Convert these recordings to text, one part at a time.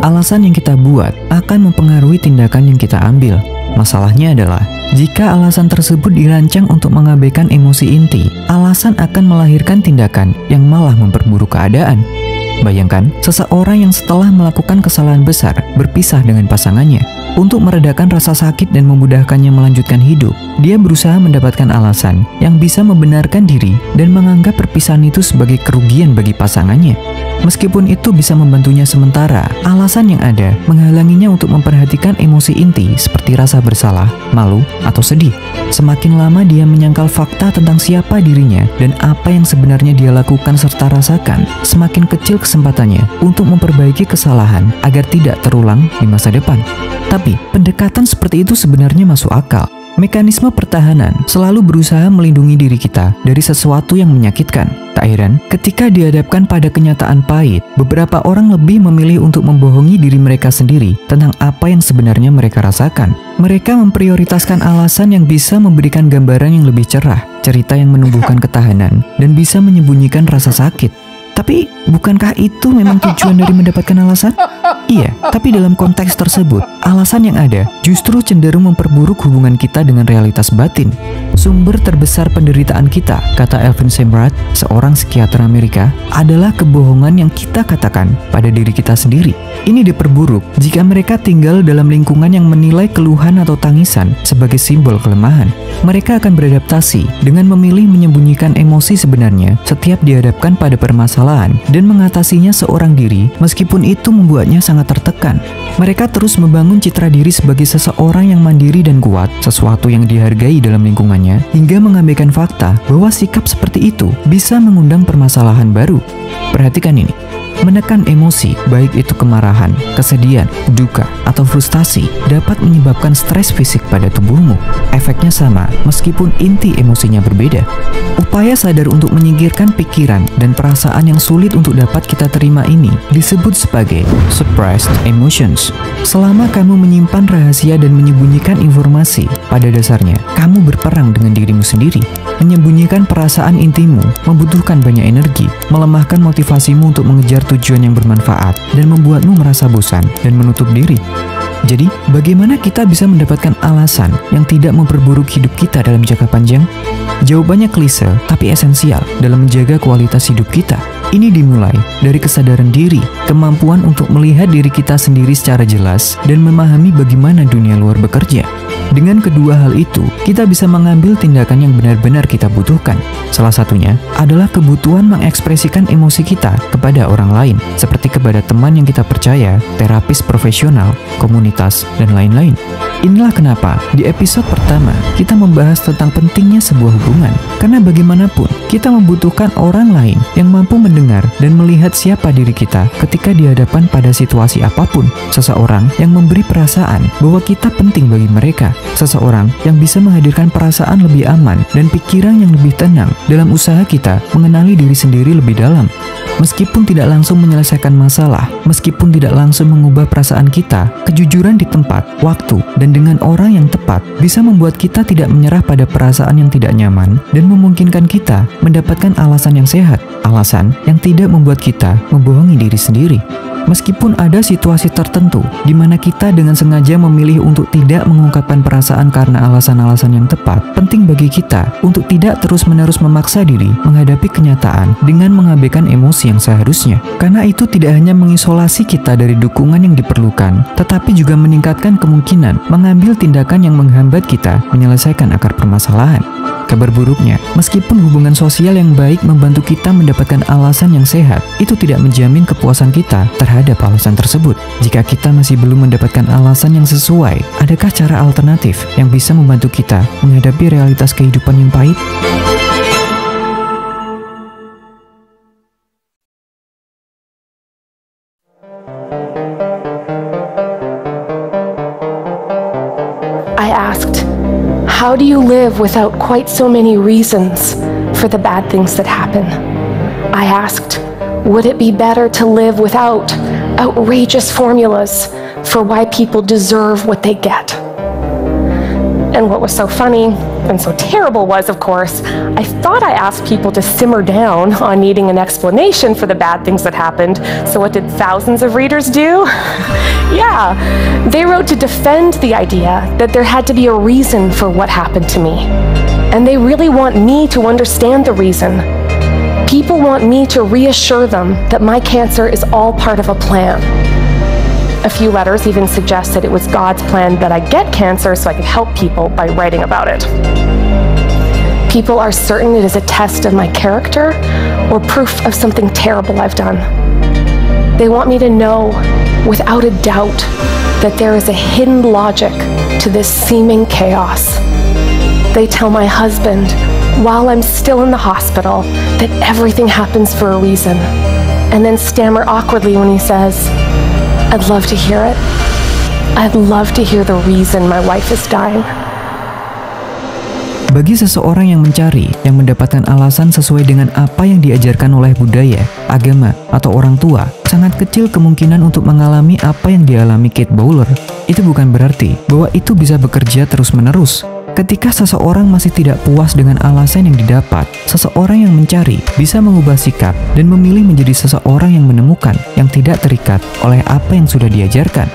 Alasan yang kita buat akan mempengaruhi tindakan yang kita ambil. Masalahnya adalah, jika alasan tersebut dirancang untuk mengabaikan emosi inti, alasan akan melahirkan tindakan yang malah memperburuk keadaan. Bayangkan, seseorang yang setelah melakukan kesalahan besar berpisah dengan pasangannya. Untuk meredakan rasa sakit dan memudahkannya melanjutkan hidup, dia berusaha mendapatkan alasan yang bisa membenarkan diri dan menganggap perpisahan itu sebagai kerugian bagi pasangannya. Meskipun itu bisa membantunya sementara, alasan yang ada menghalanginya untuk memperhatikan emosi inti seperti rasa bersalah, malu, atau sedih. Semakin lama dia menyangkal fakta tentang siapa dirinya dan apa yang sebenarnya dia lakukan serta rasakan, semakin kecil kesempatannya untuk memperbaiki kesalahan agar tidak terulang di masa depan. Tapi, pendekatan seperti itu sebenarnya masuk akal. Mekanisme pertahanan selalu berusaha melindungi diri kita dari sesuatu yang menyakitkan. Tak heran, ketika dihadapkan pada kenyataan pahit, beberapa orang lebih memilih untuk membohongi diri mereka sendiri tentang apa yang sebenarnya mereka rasakan. Mereka memprioritaskan alasan yang bisa memberikan gambaran yang lebih cerah, cerita yang menumbuhkan ketahanan, dan bisa menyembunyikan rasa sakit. Tapi, bukankah itu memang tujuan dari mendapatkan alasan? Iya, tapi dalam konteks tersebut, alasan yang ada justru cenderung memperburuk hubungan kita dengan realitas batin. Sumber terbesar penderitaan kita, kata Elvin Semrat, seorang psikiater Amerika, adalah kebohongan yang kita katakan pada diri kita sendiri. Ini diperburuk jika mereka tinggal dalam lingkungan yang menilai keluhan atau tangisan sebagai simbol kelemahan. Mereka akan beradaptasi dengan memilih menyembunyikan emosi sebenarnya setiap dihadapkan pada permasalahan dan mengatasinya seorang diri meskipun itu membuatnya sangat tertekan. Mereka terus membangun citra diri sebagai seseorang yang mandiri dan kuat, sesuatu yang dihargai dalam lingkungannya, hingga mengabaikan fakta bahwa sikap seperti itu bisa mengundang permasalahan baru. Perhatikan ini. Menekan emosi, baik itu kemarahan, kesedihan, duka, atau frustasi, dapat menyebabkan stres fisik pada tubuhmu. Efeknya sama, meskipun inti emosinya berbeda. Upaya sadar untuk menyingkirkan pikiran dan perasaan yang sulit untuk dapat kita terima ini disebut sebagai suppressed emotions. Selama kamu menyimpan rahasia dan menyembunyikan informasi, pada dasarnya kamu berperang dengan dirimu sendiri. Menyembunyikan perasaan intimu membutuhkan banyak energi, melemahkan motivasimu untuk mengejar tujuan yang bermanfaat, dan membuatmu merasa bosan dan menutup diri. Jadi, bagaimana kita bisa mendapatkan alasan yang tidak memperburuk hidup kita dalam jangka panjang? Jawabannya klise, tapi esensial dalam menjaga kualitas hidup kita. Ini dimulai dari kesadaran diri, kemampuan untuk melihat diri kita sendiri secara jelas, dan memahami bagaimana dunia luar bekerja. Dengan kedua hal itu, kita bisa mengambil tindakan yang benar-benar kita butuhkan. Salah satunya adalah kebutuhan mengekspresikan emosi kita kepada orang lain, seperti kepada teman yang kita percaya, terapis profesional, komunitas, dan lain-lain. Inilah kenapa di episode pertama kita membahas tentang pentingnya sebuah hubungan. Karena bagaimanapun, kita membutuhkan orang lain yang mampu mendengar dan melihat siapa diri kita ketika dihadapkan pada situasi apapun. Seseorang yang memberi perasaan bahwa kita penting bagi mereka. Seseorang yang bisa menghadirkan perasaan lebih aman dan pikiran yang lebih tenang dalam usaha kita mengenali diri sendiri lebih dalam. Meskipun tidak langsung menyelesaikan masalah, meskipun tidak langsung mengubah perasaan kita, kejujuran di tempat, waktu, dan dengan orang yang tepat bisa membuat kita tidak menyerah pada perasaan yang tidak nyaman dan memungkinkan kita mendapatkan alasan yang sehat, alasan yang tidak membuat kita membohongi diri sendiri. Meskipun ada situasi tertentu di mana kita dengan sengaja memilih untuk tidak mengungkapkan perasaan karena alasan-alasan yang tepat, penting bagi kita untuk tidak terus-menerus memaksa diri menghadapi kenyataan dengan mengabaikan emosi yang seharusnya. Karena itu tidak hanya mengisolasi kita dari dukungan yang diperlukan, tetapi juga meningkatkan kemungkinan mengambil tindakan yang menghambat kita menyelesaikan akar permasalahan. Kabar buruknya, meskipun hubungan sosial yang baik membantu kita mendapatkan alasan yang sehat, itu tidak menjamin kepuasan kita terhadap alasan tersebut. Jika kita masih belum mendapatkan alasan yang sesuai, adakah cara alternatif yang bisa membantu kita menghadapi realitas kehidupan yang pahit? I asked, how do you live without quite so many reasons for the bad things that happen? I asked, would it be better to live without outrageous formulas for why people deserve what they get? And what was so funny and so terrible was, of course, I thought I asked people to simmer down on needing an explanation for the bad things that happened. So what did thousands of readers do? Yeah, they wrote to defend the idea that there had to be a reason for what happened to me. And they really want me to understand the reason. People want me to reassure them that my cancer is all part of a plan. A few letters even suggested it was God's plan that I get cancer so I could help people by writing about it. People are certain it is a test of my character or proof of something terrible I've done. They want me to know, without a doubt, that there is a hidden logic to this seeming chaos. They tell my husband, while I'm still in the hospital, that everything happens for a reason, and then stammer awkwardly when he says, "I'd love to hear it. I'd love to hear the reason my wife is dying." Bagi seseorang yang mencari, yang mendapatkan alasan sesuai dengan apa yang diajarkan oleh budaya, agama, atau orang tua, sangat kecil kemungkinan untuk mengalami apa yang dialami Kate Bowler. Itu bukan berarti bahwa itu bisa bekerja terus-menerus. Ketika seseorang masih tidak puas dengan alasan yang didapat, seseorang yang mencari bisa mengubah sikap dan memilih menjadi seseorang yang menemukan, yang tidak terikat oleh apa yang sudah diajarkan.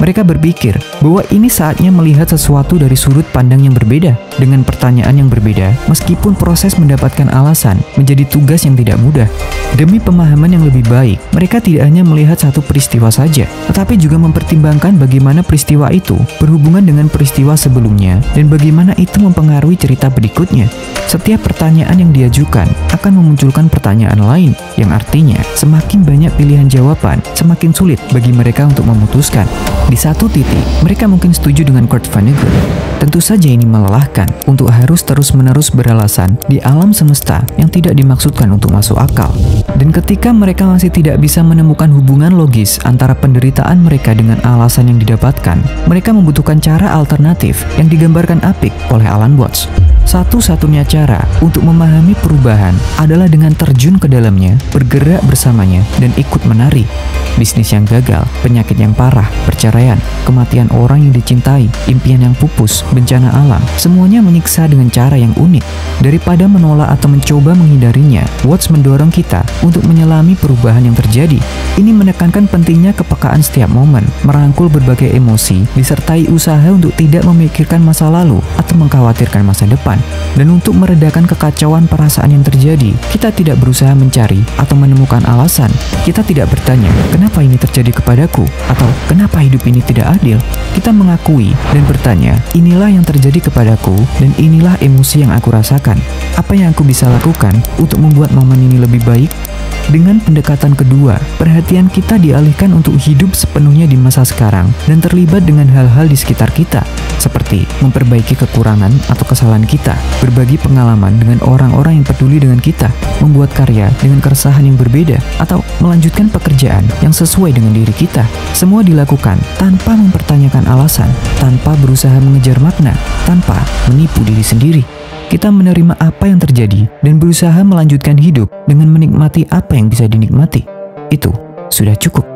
Mereka berpikir bahwa ini saatnya melihat sesuatu dari sudut pandang yang berbeda, dengan pertanyaan yang berbeda, meskipun proses mendapatkan alasan menjadi tugas yang tidak mudah. Demi pemahaman yang lebih baik, mereka tidak hanya melihat satu peristiwa saja, tetapi juga mempertimbangkan bagaimana peristiwa itu berhubungan dengan peristiwa sebelumnya dan bagaimana itu mempengaruhi cerita berikutnya. Setiap pertanyaan yang diajukan akan memunculkan pertanyaan lain, yang artinya semakin banyak pilihan jawaban, semakin sulit bagi mereka untuk memutuskan. Di satu titik, mereka mungkin setuju dengan Kurt Vonnegut. Tentu saja ini melelahkan untuk harus terus-menerus beralasan di alam semesta yang tidak dimaksudkan untuk masuk akal. Dan ketika mereka masih tidak bisa menemukan hubungan logis antara penderitaan mereka dengan alasan yang didapatkan, mereka membutuhkan cara alternatif yang digambarkan apik oleh Alan Watts. Satu-satunya cara untuk memahami perubahan adalah dengan terjun ke dalamnya, bergerak bersamanya, dan ikut menari. Bisnis yang gagal, penyakit yang parah, perceraian, kematian orang yang dicintai, impian yang pupus, bencana alam, semuanya menyiksa dengan cara yang unik. Daripada menolak atau mencoba menghindarinya, Watts mendorong kita untuk menyelami perubahan yang terjadi. Ini menekankan pentingnya kepekaan setiap momen, merangkul berbagai emosi, disertai usaha untuk tidak memikirkan masa lalu atau mengkhawatirkan masa depan. Dan untuk meredakan kekacauan perasaan yang terjadi, kita tidak berusaha mencari atau menemukan alasan. Kita tidak bertanya, kenapa ini terjadi kepadaku? Atau kenapa hidup ini tidak adil? Kita mengakui dan bertanya, inilah yang terjadi kepadaku dan inilah emosi yang aku rasakan. Apa yang aku bisa lakukan untuk membuat momen ini lebih baik? Dengan pendekatan kedua, perhatian kita dialihkan untuk hidup sepenuhnya di masa sekarang dan terlibat dengan hal-hal di sekitar kita, seperti memperbaiki kekurangan atau kesalahan kita, berbagi pengalaman dengan orang-orang yang peduli dengan kita, membuat karya dengan keresahan yang berbeda, atau melanjutkan pekerjaan yang sesuai dengan diri kita. Semua dilakukan tanpa mempertanyakan alasan, tanpa berusaha mengejar makna, tanpa menipu diri sendiri. Kita menerima apa yang terjadi dan berusaha melanjutkan hidup dengan menikmati apa yang bisa dinikmati. Itu sudah cukup.